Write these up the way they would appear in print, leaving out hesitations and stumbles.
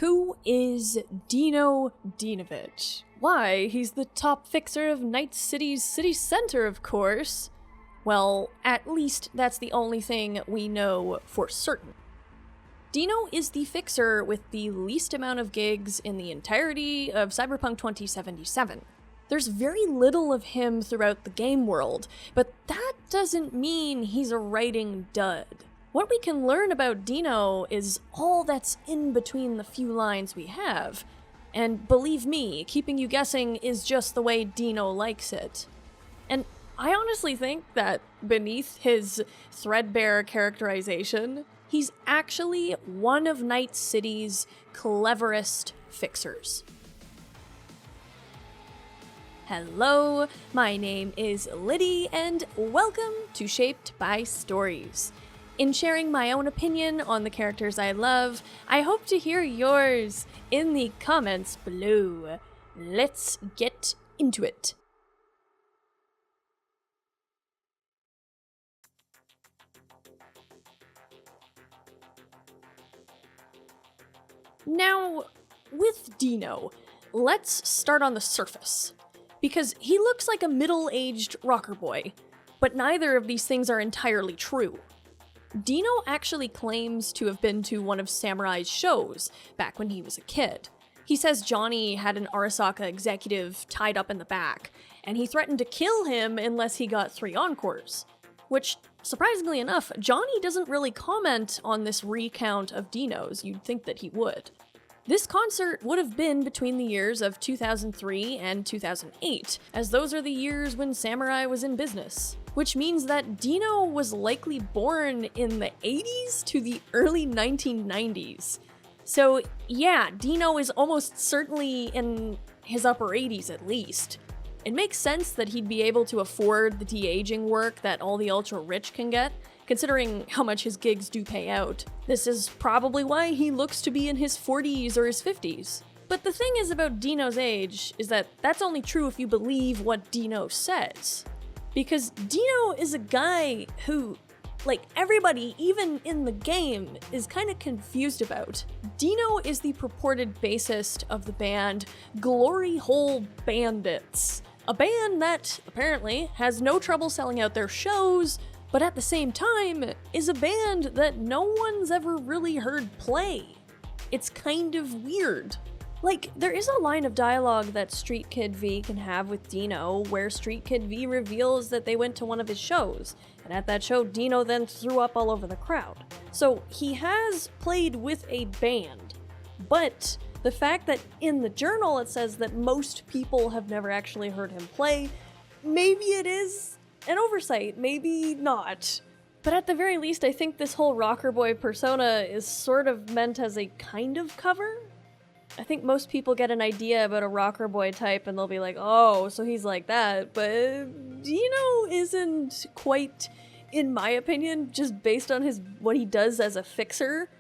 Who is Dino Dinovic? Why, he's the top fixer of Night City's city center, of course. Well, at least that's the only thing we know for certain. Dino is the fixer with the least amount of gigs in the entirety of Cyberpunk 2077. There's very little of him throughout the game world, but that doesn't mean he's a writing dud. What we can learn about Dino is all that's in between the few lines we have. And believe me, keeping you guessing is just the way Dino likes it. And I honestly think that beneath his threadbare characterization, he's actually one of Night City's cleverest fixers. Hello, my name is Liddy, and welcome to Shaped by Stories. In sharing my own opinion on the characters I love, I hope to hear yours in the comments below. Let's get into it. Now, with Dino, let's start on the surface, because he looks like a middle-aged rocker boy, but neither of these things are entirely true. Dino actually claims to have been to one of Samurai's shows back when he was a kid. He says Johnny had an Arasaka executive tied up in the back, and he threatened to kill him unless he got 3 encores. Which, surprisingly enough, Johnny doesn't really comment on this recount of Dino's. You'd think that he would. This concert would have been between the years of 2003 and 2008, as those are the years when Samurai was in business. Which means that Dino was likely born in the 80s to the early 1990s. So yeah, Dino is almost certainly in his upper 80s at least. It makes sense that he'd be able to afford the de-aging work that all the ultra-rich can get, considering how much his gigs do pay out. This is probably why he looks to be in his 40s or his 50s. But the thing is about Dino's age is that that's only true if you believe what Dino says. Because Dino is a guy who, like everybody, even in the game, is kind of confused about. Dino is the purported bassist of the band Glory Hole Bandits, a band that, apparently, has no trouble selling out their shows, but at the same time, is a band that no one's ever really heard play. It's kind of weird. Like, there is a line of dialogue that Street Kid V can have with Dino, where Street Kid V reveals that they went to one of his shows, and at that show, Dino then threw up all over the crowd. So, he has played with a band, but the fact that in the journal it says that most people have never actually heard him play, maybe it is an oversight, maybe not. But at the very least, I think this whole rocker boy persona is sort of meant as a kind of cover. I think most people get an idea about a rocker boy type and they'll be like, oh, so he's like that, but Dino isn't quite, in my opinion, just based on what he does as a fixer,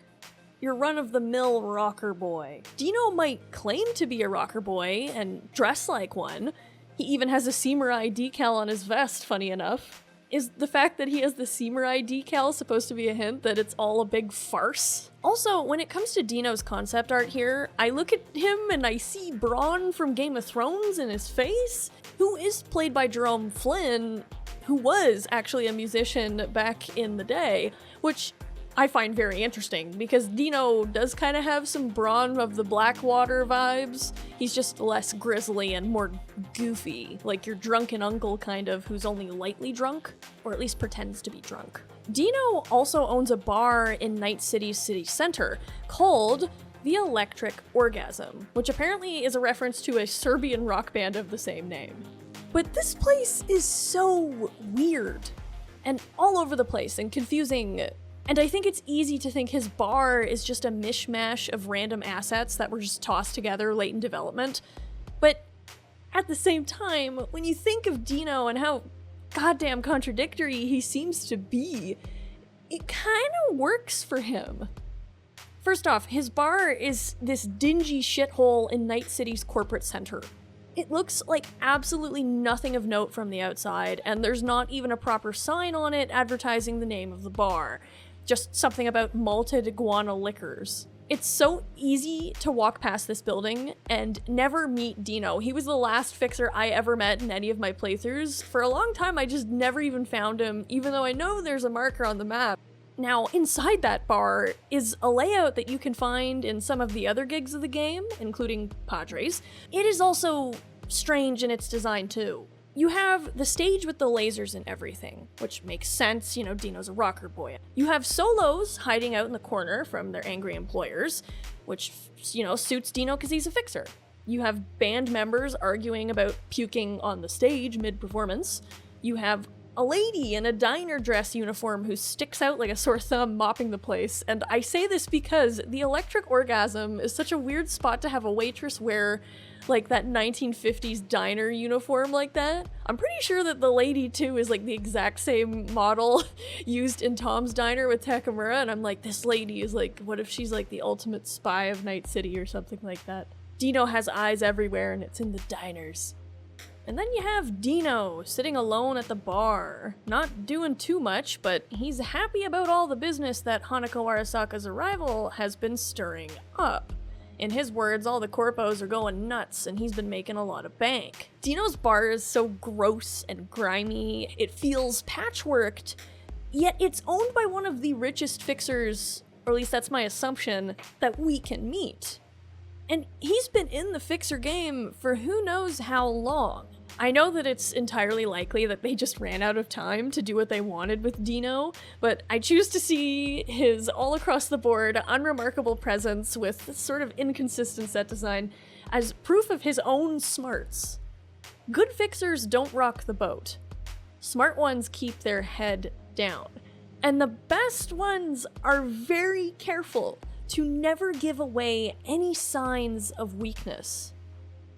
your run-of-the-mill rocker boy. Dino might claim to be a rocker boy and dress like one. He even has a Samurai decal on his vest, funny enough. Is the fact that he has the Samurai decal supposed to be a hint that it's all a big farce? Also, when it comes to Dino's concept art here, I look at him and I see Bronn from Game of Thrones in his face, who is played by Jerome Flynn, who was actually a musician back in the day, which I find very interesting, because Dino does kind of have some Bronn of the Blackwater vibes. He's just less grisly and more goofy, like your drunken uncle kind of, who's only lightly drunk, or at least pretends to be drunk. Dino also owns a bar in Night City's city center called the Electric Orgasm, which apparently is a reference to a Serbian rock band of the same name. But this place is so weird, and all over the place, and confusing. And I think it's easy to think his bar is just a mishmash of random assets that were just tossed together late in development. But at the same time, when you think of Dino and how goddamn contradictory he seems to be, it kind of works for him. First off, his bar is this dingy shithole in Night City's corporate center. It looks like absolutely nothing of note from the outside, and there's not even a proper sign on it advertising the name of the bar. Just something about malted iguana liquors. It's so easy to walk past this building and never meet Dino. He was the last fixer I ever met in any of my playthroughs. For a long time, I just never even found him, even though I know there's a marker on the map. Now, inside that bar is a layout that you can find in some of the other gigs of the game, including Padres. It is also strange in its design too. You have the stage with the lasers and everything, which makes sense, you know, Dino's a rocker boy. You have solos hiding out in the corner from their angry employers, which, you know, suits Dino because he's a fixer. You have band members arguing about puking on the stage mid-performance. You have a lady in a diner dress uniform who sticks out like a sore thumb mopping the place. And I say this because the electric orgasm is such a weird spot to have a waitress wear like that 1950s diner uniform like that. I'm pretty sure that the lady too is like the exact same model used in Tom's Diner with Takamura, and I'm like, this lady is like, what if she's like the ultimate spy of Night City or something like that? Dino has eyes everywhere and it's in the diners. And then you have Dino sitting alone at the bar, not doing too much, but he's happy about all the business that Hanako Arasaka's arrival has been stirring up. In his words, all the corpos are going nuts and he's been making a lot of bank. Dino's bar is so gross and grimy, it feels patchworked, yet it's owned by one of the richest fixers, or at least that's my assumption, that we can meet. And he's been in the fixer game for who knows how long. I know that it's entirely likely that they just ran out of time to do what they wanted with Dino, but I choose to see his all-across-the-board, unremarkable presence with sort of inconsistent set design as proof of his own smarts. Good fixers don't rock the boat. Smart ones keep their head down. And the best ones are very careful to never give away any signs of weakness.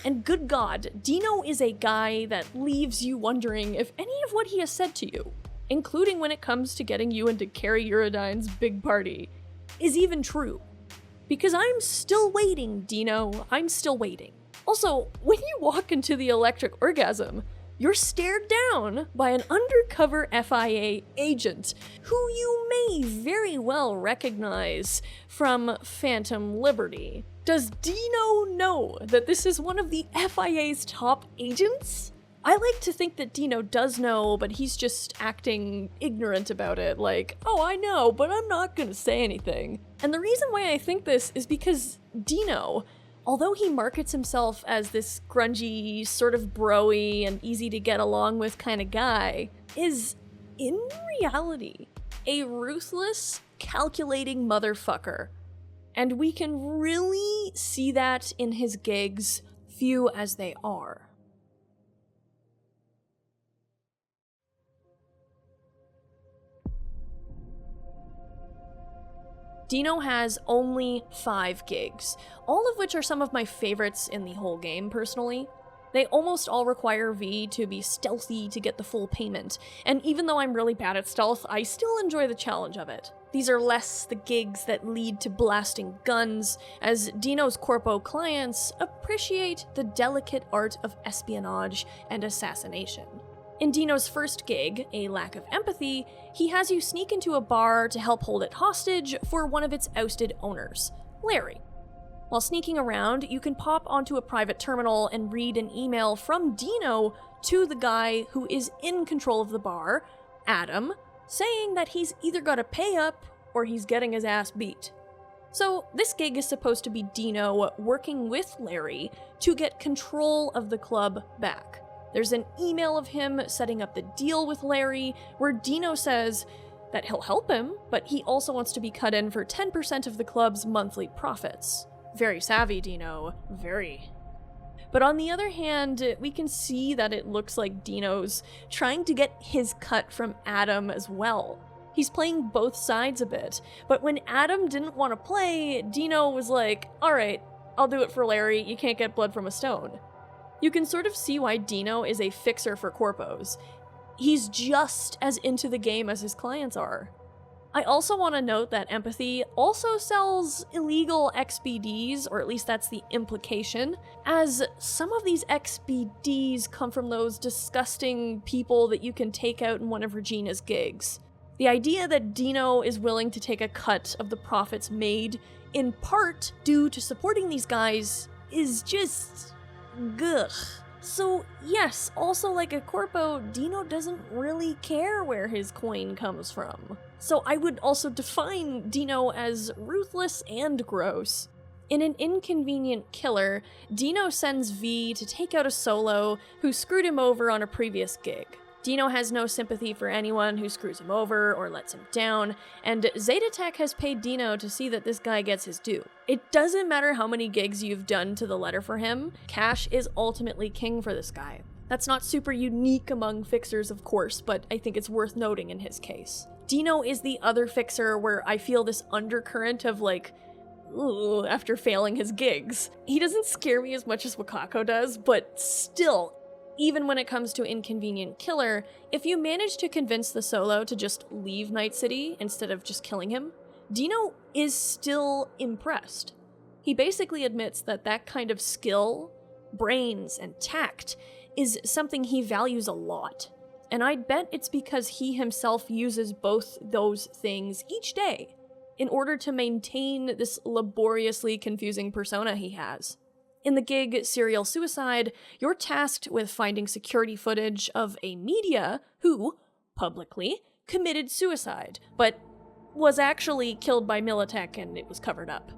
And good God, Dino is a guy that leaves you wondering if any of what he has said to you, including when it comes to getting you into Carrie Eurodyne's big party, is even true. Because I'm still waiting, Dino. I'm still waiting. Also, when you walk into the electric orgasm, you're stared down by an undercover FIA agent who you may very well recognize from Phantom Liberty. Does Dino know that this is one of the FIA's top agents? I like to think that Dino does know, but he's just acting ignorant about it, like, oh, I know, but I'm not gonna say anything. And the reason why I think this is because Dino, although he markets himself as this grungy, sort of bro-y and easy to get along with kind of guy, is, in reality, a ruthless, calculating motherfucker. And we can really see that in his gigs, few as they are. Dino has only 5 gigs, all of which are some of my favorites in the whole game, personally. They almost all require V to be stealthy to get the full payment, and even though I'm really bad at stealth, I still enjoy the challenge of it. These are less the gigs that lead to blasting guns, as Dino's corpo clients appreciate the delicate art of espionage and assassination. In Dino's first gig, A Lack of Empathy, he has you sneak into a bar to help hold it hostage for one of its ousted owners, Larry. While sneaking around, you can pop onto a private terminal and read an email from Dino to the guy who is in control of the bar, Adam, saying that he's either gotta pay up or he's getting his ass beat. So this gig is supposed to be Dino working with Larry to get control of the club back. There's an email of him setting up the deal with Larry where Dino says that he'll help him, but he also wants to be cut in for 10% of the club's monthly profits. Very savvy, Dino. Very. But on the other hand, we can see that it looks like Dino's trying to get his cut from Adam as well. He's playing both sides a bit, but when Adam didn't want to play, Dino was like, alright, I'll do it for Larry, you can't get blood from a stone. You can sort of see why Dino is a fixer for corpos. He's just as into the game as his clients are. I also want to note that Empathy also sells illegal XBDs, or at least that's the implication, as some of these XBDs come from those disgusting people that you can take out in one of Regina's gigs. The idea that Dino is willing to take a cut of the profits made, in part due to supporting these guys, is just... gugh. So yes, also like a corpo, Dino doesn't really care where his coin comes from. So I would also define Dino as ruthless and gross. In an inconvenient killer, Dino sends V to take out a solo who screwed him over on a previous gig. Dino has no sympathy for anyone who screws him over or lets him down, and Zeta Tech has paid Dino to see that this guy gets his due. It doesn't matter how many gigs you've done to the letter for him, cash is ultimately king for this guy. That's not super unique among fixers, of course, but I think it's worth noting in his case. Dino is the other fixer where I feel this undercurrent of like, ooh, after failing his gigs. He doesn't scare me as much as Wakako does, but still, even when it comes to Inconvenient Killer, if you manage to convince the solo to just leave Night City instead of just killing him, Dino is still impressed. He basically admits that that kind of skill, brains, and tact is something he values a lot. And I'd bet it's because he himself uses both those things each day in order to maintain this laboriously confusing persona he has. In the gig Serial Suicide, you're tasked with finding security footage of a media who, publicly, committed suicide, but was actually killed by Militech and it was covered up.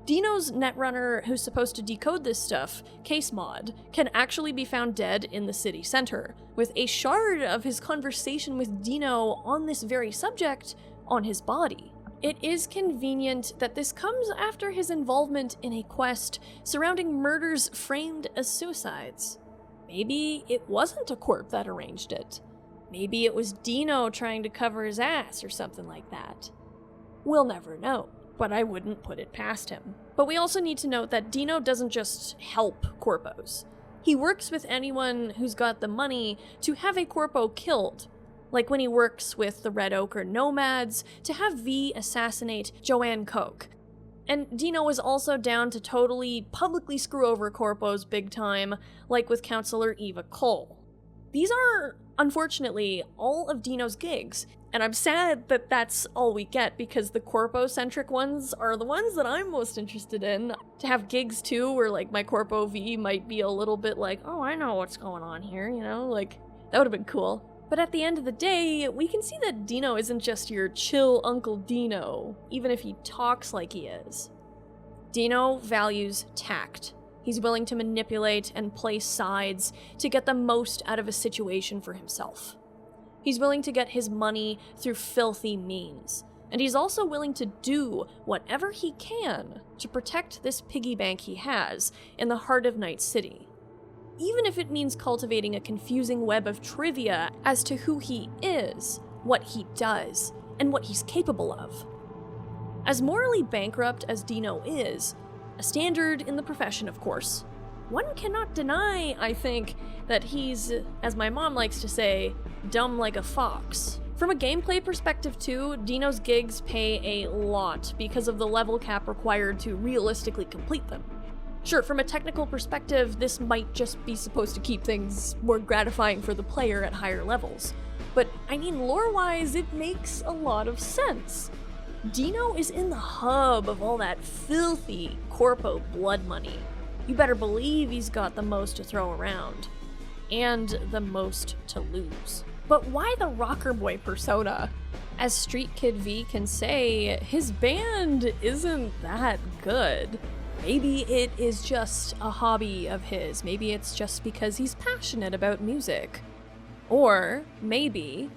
Dino's netrunner, who's supposed to decode this stuff, Case Mod, can actually be found dead in the city center, with a shard of his conversation with Dino on this very subject on his body. It is convenient that this comes after his involvement in a quest surrounding murders framed as suicides. Maybe it wasn't a corp that arranged it. Maybe it was Dino trying to cover his ass or something like that. We'll never know, but I wouldn't put it past him. But we also need to note that Dino doesn't just help corpos. He works with anyone who's got the money to have a corpo killed, like when he works with the Red Ochre Nomads to have V assassinate Joanne Koch. And Dino is also down to totally publicly screw over corpos big time, like with Counselor Eva Cole. These are, unfortunately, all of Dino's gigs, and I'm sad that that's all we get because the corpo-centric ones are the ones that I'm most interested in. To have gigs too, where like my corpo V might be a little bit like, oh, I know what's going on here, you know, like, that would have been cool. But at the end of the day, we can see that Dino isn't just your chill Uncle Dino, even if he talks like he is. Dino values tact. He's willing to manipulate and play sides to get the most out of a situation for himself. He's willing to get his money through filthy means, and he's also willing to do whatever he can to protect this piggy bank he has in the heart of Night City. Even if it means cultivating a confusing web of trivia as to who he is, what he does, and what he's capable of. As morally bankrupt as Dino is, a standard in the profession of course, one cannot deny, I think, that he's, as my mom likes to say, dumb like a fox. From a gameplay perspective too, Dino's gigs pay a lot because of the level cap required to realistically complete them. Sure, from a technical perspective, this might just be supposed to keep things more gratifying for the player at higher levels. But, I mean, lore-wise, it makes a lot of sense. Dino is in the hub of all that filthy corpo blood money. You better believe he's got the most to throw around. And the most to lose. But why the rocker boy persona? As Street Kid V can say, his band isn't that good. Maybe it is just a hobby of his. Maybe it's just because he's passionate about music. Or maybe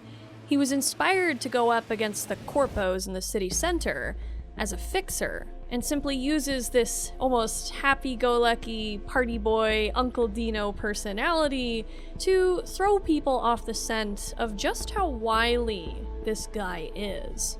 he was inspired to go up against the corpos in the city center as a fixer and simply uses this almost happy-go-lucky party boy Uncle Dino personality to throw people off the scent of just how wily this guy is.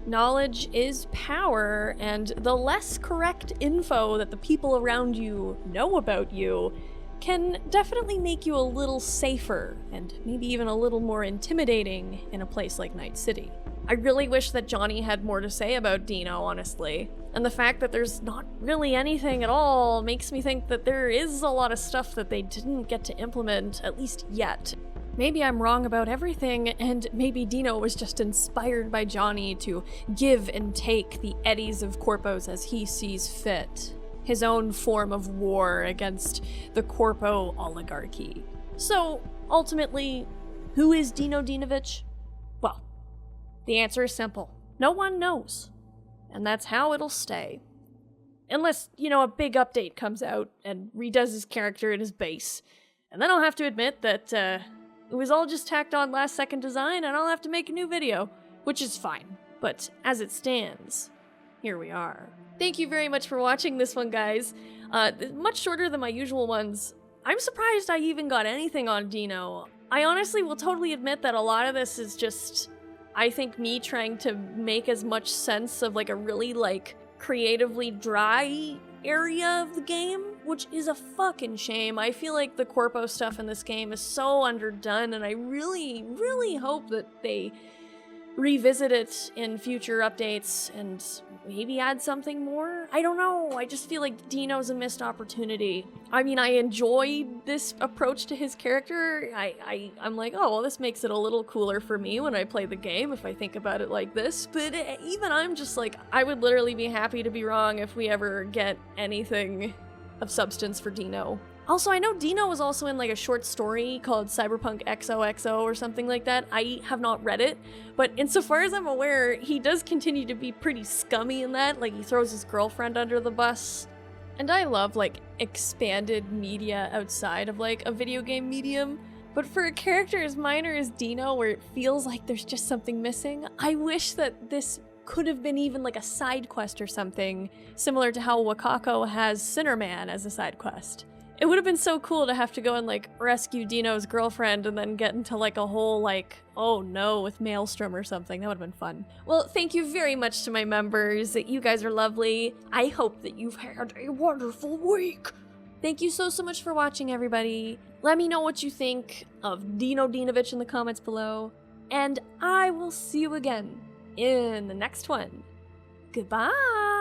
Knowledge is power, and the less correct info that the people around you know about you can definitely make you a little safer, and maybe even a little more intimidating in a place like Night City. I really wish that Johnny had more to say about Dino, honestly. And the fact that there's not really anything at all makes me think that there is a lot of stuff that they didn't get to implement, at least yet. Maybe I'm wrong about everything, and maybe Dino was just inspired by Johnny to give and take the eddies of corpos as he sees fit. His own form of war against the corpo oligarchy. So, ultimately, who is Dino Dinovic? Well, the answer is simple. No one knows. And that's how it'll stay. Unless, a big update comes out and redoes his character and his base. And then I'll have to admit that, it was all just tacked on last second design and I'll have to make a new video, which is fine. But as it stands, here we are. Thank you very much for watching this one, guys. Much shorter than my usual ones. I'm surprised I even got anything on Dino. I honestly will totally admit that a lot of this is just, I think, me trying to make as much sense of like a really creatively dry area of the game, which is a fucking shame. I feel like the corpo stuff in this game is so underdone, and I really, really hope that they revisit it in future updates and maybe add something more? I don't know. I just feel like Dino's a missed opportunity. I mean, I enjoyed this approach to his character. I'm like, oh, well, this makes it a little cooler for me when I play the game if I think about it like this. But even I'm just like, I would literally be happy to be wrong if we ever get anything of substance for Dino. Also, I know Dino was also in a short story called Cyberpunk XOXO or something like that. I have not read it, but insofar as I'm aware, he does continue to be pretty scummy in that. He throws his girlfriend under the bus. And I love, expanded media outside of, a video game medium. But for a character as minor as Dino, where it feels like there's just something missing, I wish that this could have been even a side quest or something, similar to how Wakako has Sinnerman as a side quest. It would have been so cool to have to go and rescue Dino's girlfriend and then get into a whole oh no with Maelstrom or something. That would have been fun. Well, thank you very much to my members. You guys are lovely. I hope that you've had a wonderful week. Thank you so much for watching, everybody. Let me know what you think of Dino Dinovic in the comments below. And I will see you again in the next one. Goodbye!